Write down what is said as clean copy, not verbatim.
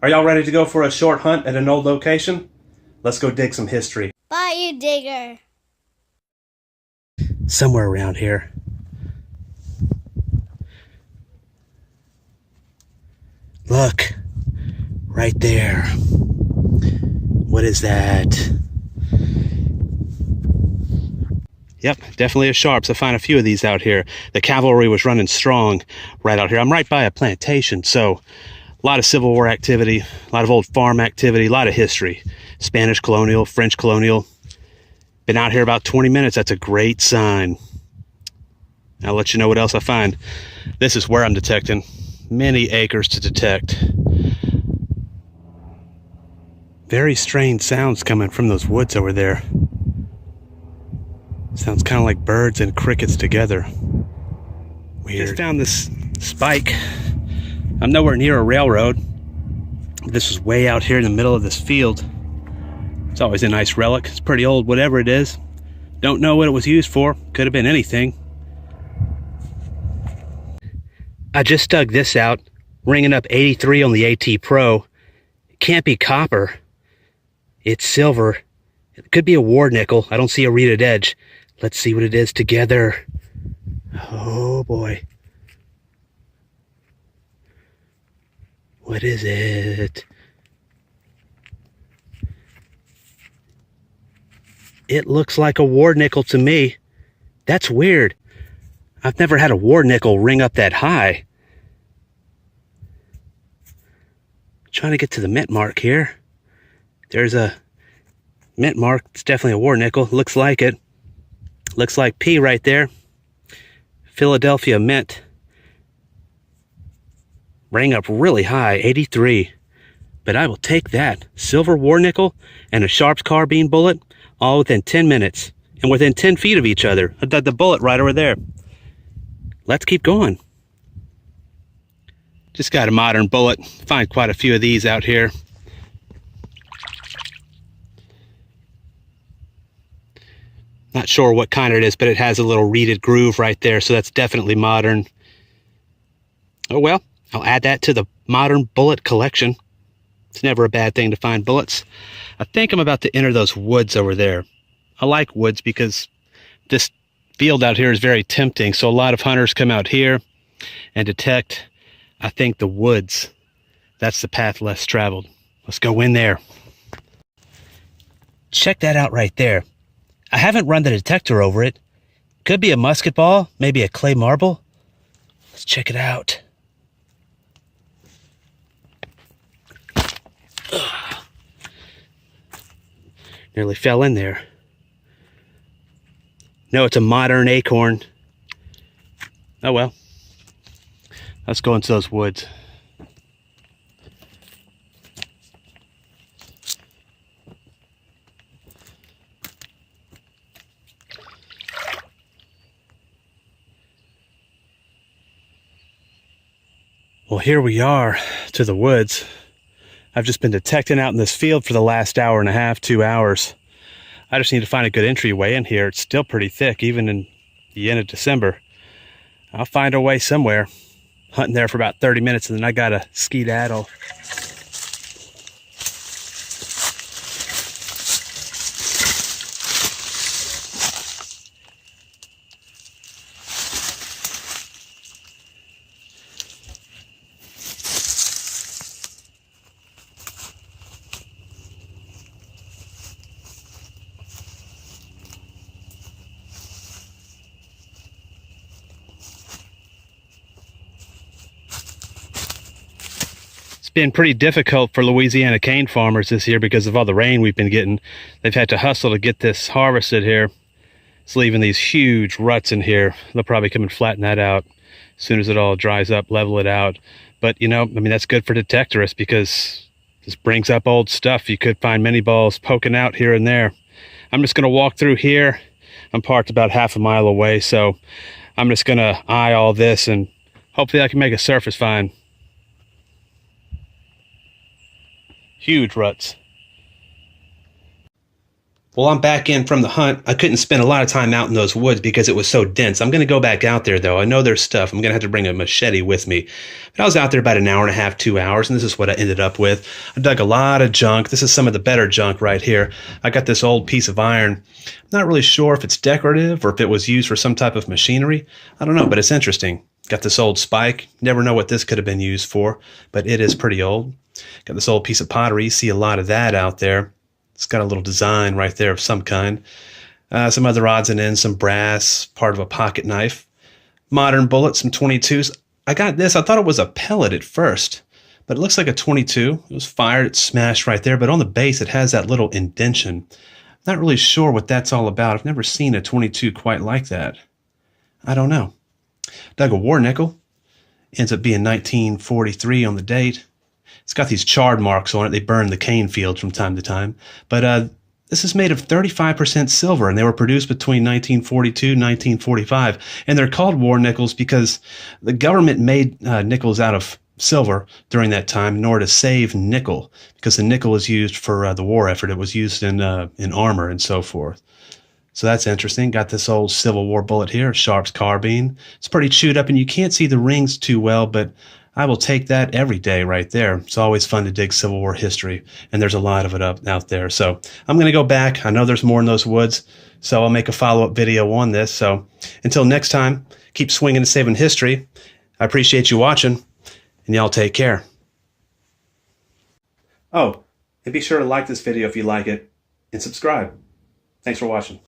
Are y'all ready to go for a short hunt at an old location? Let's go dig some history. Bayoudigger. Somewhere around here. Look, right there. What is that? Yep, definitely a sharps. I find a few of these out here. The cavalry was running strong right out here. I'm right by a plantation, so a lot of Civil War activity, a lot of old farm activity, a lot of history. Spanish colonial, French colonial. Been out here about 20 minutes. That's a great sign. I'll let you know what else I find. This is where I'm detecting. Many acres to detect. Very strange sounds coming from those woods over there. Sounds kind of like birds and crickets together. Weird. Just found this spike. I'm nowhere near a railroad. This is way out here in the middle of this field. It's always a nice relic. It's pretty old, whatever it is. Don't know what it was used for. Could have been anything. I just dug this out, ringing up 83 on the AT Pro. It can't be copper. It's silver. It could be a war nickel. I don't see a reeded edge. Let's see what it is together. Oh boy. What is it? It looks like a war nickel to me. That's weird. I've never had a war nickel ring up that high. Trying to get to the mint mark here. There's a mint mark. It's definitely a war nickel. Looks like it. Looks like P right there. Philadelphia Mint. Rang up really high, 83. But I will take that. Silver war nickel and a Sharps carbine bullet, all within 10 minutes. And within 10 feet of each other. I dug the bullet right over there. Let's keep going. Just got a modern bullet. Find quite a few of these out here. Not sure what kind it is, but it has a little reeded groove right there, so that's definitely modern. Oh well, I'll add that to the modern bullet collection. It's never a bad thing to find bullets. I think I'm about to enter those woods over there. I like woods because this field out here is very tempting, so a lot of hunters come out here and detect, I think, the woods. That's the path less traveled. Let's go in there. Check that out right there. I haven't run the detector over it. Could be a musket ball, maybe a clay marble. Let's check it out. Ugh. Nearly fell in there. No, it's a modern acorn. Oh well. Let's go into those woods. Well, here we are to the woods. I've just been detecting out in this field for the last hour and a half, 2 hours. I just need to find a good entryway in here. It's still pretty thick, even in the end of December. I'll find a way somewhere. Hunting there for about 30 minutes and then I gotta skedaddle. Been pretty difficult for Louisiana cane farmers this year because of all the rain we've been getting. They've had to hustle to get this harvested here. It's leaving these huge ruts in here. They'll probably come and flatten that out as soon as it all dries up, level it out. But you know, I mean, that's good for detectorists because this brings up old stuff. You could find many balls poking out here and there. I'm just gonna walk through here. I'm parked about half a mile away, so I'm just gonna eye all this and hopefully I can make a surface find. Huge ruts. Well, I'm back in from the hunt. I couldn't spend a lot of time out in those woods because it was so dense. I'm going to go back out there, though. I know there's stuff. I'm going to have to bring a machete with me. But I was out there about an hour and a half, 2 hours, and this is what I ended up with. I dug a lot of junk. This is some of the better junk right here. I got this old piece of iron. I'm not really sure if it's decorative or if it was used for some type of machinery. I don't know, but it's interesting. Got this old spike. Never know what this could have been used for, but it is pretty old. Got this old piece of pottery. You see a lot of that out there. It's got a little design right there of some kind. Some other odds and ends, some brass, part of a pocket knife. Modern bullet, some 22s. I got this. I thought it was a pellet at first, but it looks like a 22. It was fired. It smashed right there, but on the base it has that little indention. Not really sure what that's all about. I've never seen a 22 quite like that. I don't know. Dug a war nickel. Ends up being 1943 on the date. It's got these charred marks on it. They burn the cane fields from time to time. But this is made of 35% silver, and they were produced between 1942 and 1945. And they're called war nickels because the government made nickels out of silver during that time in order to save nickel, because the nickel is used for the war effort. It was used in armor and so forth. So that's interesting. Got this old Civil War bullet here, Sharp's carbine. It's pretty chewed up, and you can't see the rings too well, but I will take that every day right there. It's always fun to dig Civil War history, and there's a lot of it out there. So I'm going to go back. I know there's more in those woods, so I'll make a follow-up video on this. So until next time, keep swinging and saving history. I appreciate you watching, and y'all take care. Oh, and be sure to like this video if you like it, and subscribe. Thanks for watching.